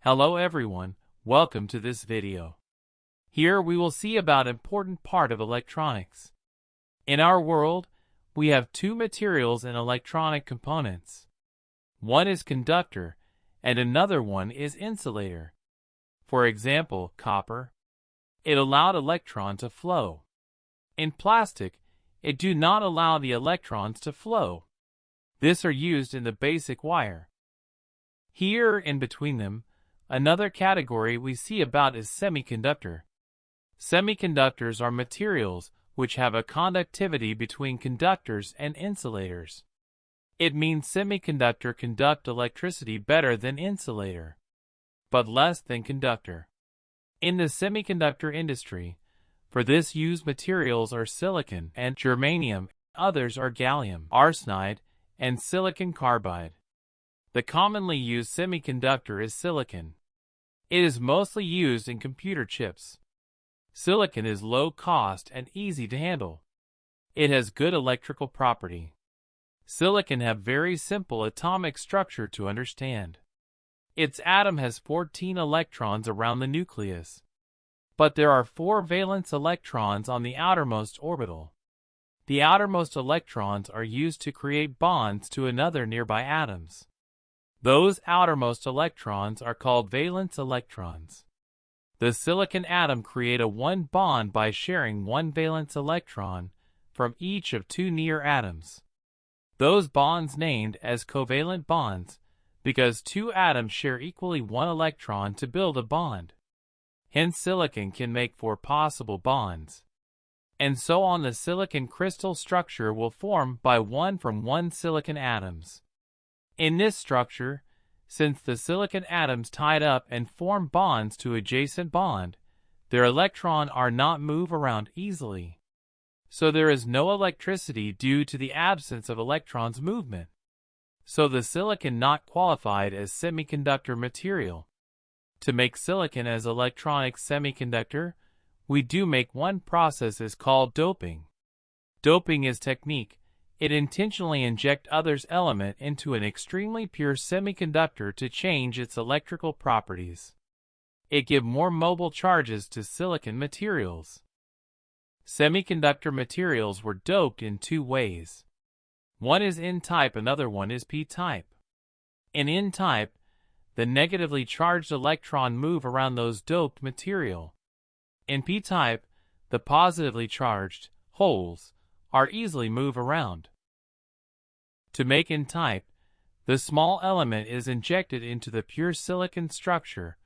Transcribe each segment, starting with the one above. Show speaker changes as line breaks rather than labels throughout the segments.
Hello everyone, welcome to this video. Here we will see about important part of electronics. In our world, we have two materials in electronic components. One is conductor and another one is insulator. For example, copper. It allowed electron to flow. In plastic, it do not allow the electrons to flow. This are used in the basic wire. Here in between them, another category we see about is semiconductor. Semiconductors are materials which have a conductivity between conductors and insulators. It means semiconductor conduct electricity better than insulator, but less than conductor. In the semiconductor industry, for this used materials are silicon and germanium, others are gallium arsenide and silicon carbide. The commonly used semiconductor is silicon. It is mostly used in computer chips. Silicon is low cost and easy to handle. It has good electrical property. Silicon have very simple atomic structure to understand. Its atom has 14 electrons around the nucleus. But there are 4 valence electrons on the outermost orbital. The outermost electrons are used to create bonds to another nearby atoms. Those outermost electrons are called valence electrons. The silicon atom create a one bond by sharing one valence electron from each of 2 near atoms. Those bonds named as covalent bonds because 2 atoms share equally 1 electron to build a bond. Hence silicon can make 4 possible bonds. And so on, the silicon crystal structure will form by 1 from 1 silicon atoms. In this structure, since the silicon atoms tied up and form bonds to adjacent bond, their electron are not move around easily. So there is no electricity due to the absence of electrons movement. So the silicon not qualified as semiconductor material. To make silicon as electronic semiconductor, we do make one process is called doping. Doping is technique. It intentionally inject others element into an extremely pure semiconductor to change its electrical properties. It give more mobile charges to silicon materials. Semiconductor materials were doped in 2 ways. One is N-type, another one is P-type. In N-type, the negatively charged electron move around those doped material. In P-type, the positively charged holes are easily move around. To make N-type, the small element is injected into the pure silicon structure,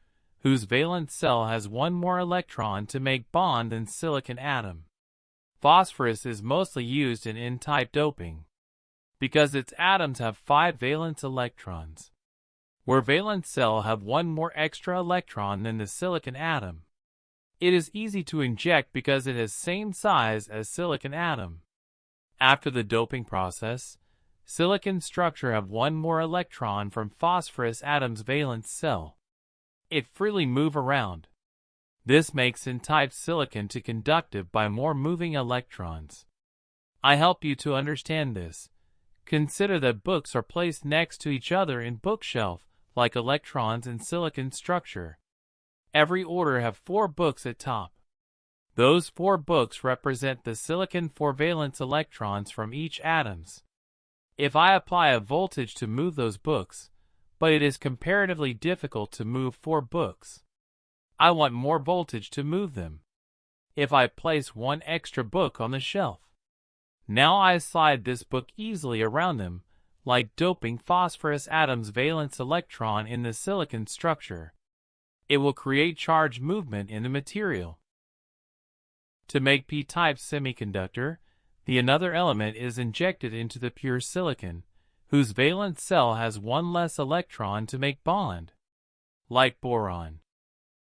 whose valence cell has 1 more electron to make bond than silicon atom. Phosphorus is mostly used in N-type doping, because its atoms have 5 valence electrons, where valence cell have 1 more extra electron than the silicon atom. It is easy to inject because it has same size as silicon atom. After the doping process, silicon structure have 1 more electron from phosphorus atom's valence cell. It freely move around. This makes N-type silicon to conductive by more moving electrons. I help you to understand this. Consider that books are placed next to each other in bookshelf like electrons in silicon structure. Every order have 4 books at top. Those 4 books represent the silicon 4 valence electrons from each atoms. If I apply a voltage to move those books, but it is comparatively difficult to move 4 books, I want more voltage to move them. If I place 1 extra book on the shelf, now I slide this book easily around them, like doping phosphorus atom's valence electron in the silicon structure. It will create charge movement in the material. To make P-type semiconductor, the another element is injected into the pure silicon, whose valence cell has 1 less electron to make bond, like boron,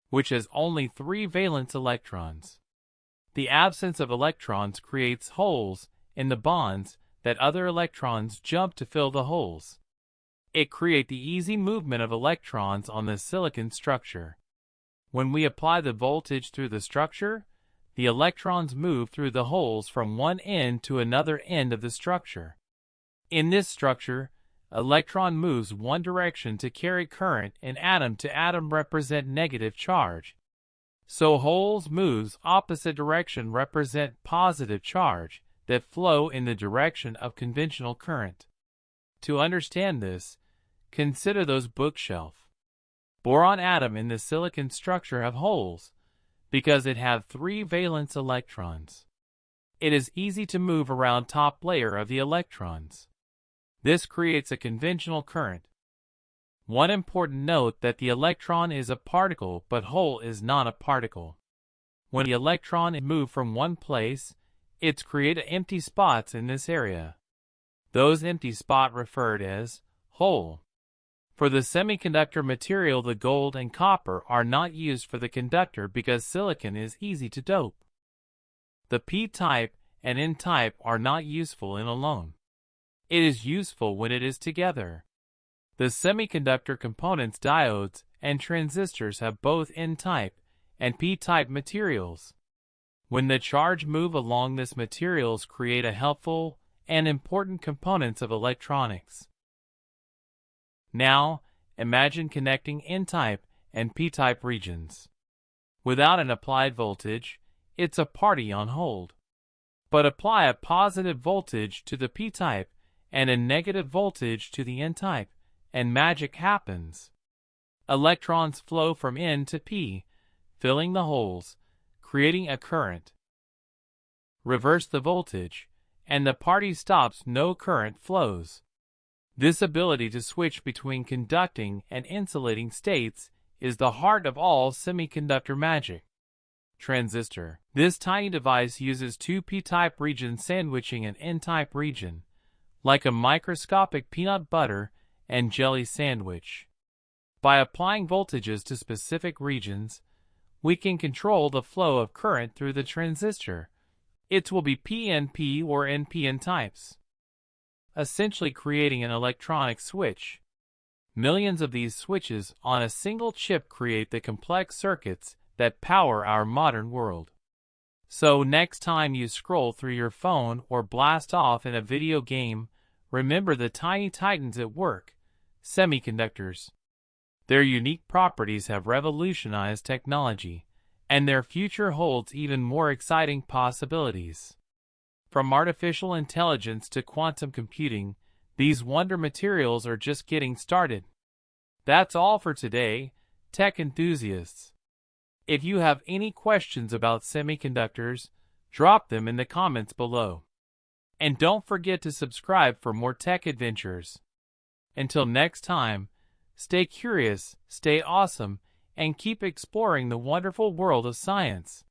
which has only 3 valence electrons. The absence of electrons creates holes in the bonds that other electrons jump to fill the holes. It creates the easy movement of electrons on the silicon structure. When we apply the voltage through the structure, the electrons move through the holes from one end to another end of the structure. In this structure, electron moves one direction to carry current, and atom to atom represent negative charge. So holes moves opposite direction represent positive charge that flow in the direction of conventional current. To understand this, consider those bookshelf. Boron atom in the silicon structure have holes because it have 3 valence electrons. It is easy to move around top layer of the electrons. This creates a conventional current. One important note that the electron is a particle, but hole is not a particle. When the electron is moved from one place, it's created empty spots in this area. Those empty spots referred as hole. For the semiconductor material, the gold and copper are not used for the conductor because silicon is easy to dope. The p-type and n-type are not useful in alone. It is useful when it is together. The semiconductor components, diodes, and transistors have both n-type and p-type materials. When the charge move along this materials create a helpful and important components of electronics. Now, imagine connecting n-type and p-type regions. Without an applied voltage, it's a party on hold. But apply a positive voltage to the p-type and a negative voltage to the n-type, and magic happens. Electrons flow from N to P, filling the holes, creating a current. Reverse the voltage, and the party stops, no current flows. This ability to switch between conducting and insulating states is the heart of all semiconductor magic. Transistor. This tiny device uses 2 p-type regions sandwiching an n-type region, like a microscopic peanut butter and jelly sandwich. By applying voltages to specific regions, we can control the flow of current through the transistor. It will be PNP or NPN types, essentially creating an electronic switch. Millions of these switches on a single chip create the complex circuits that power our modern world. So next time you scroll through your phone or blast off in a video game, remember the tiny titans at work. Semiconductors. Their unique properties have revolutionized technology, and their future holds even more exciting possibilities. From artificial intelligence to quantum computing, these wonder materials are just getting started. That's all for today, tech enthusiasts. If you have any questions about semiconductors, drop them in the comments below. And don't forget to subscribe for more tech adventures. Until next time, stay curious, stay awesome, and keep exploring the wonderful world of science.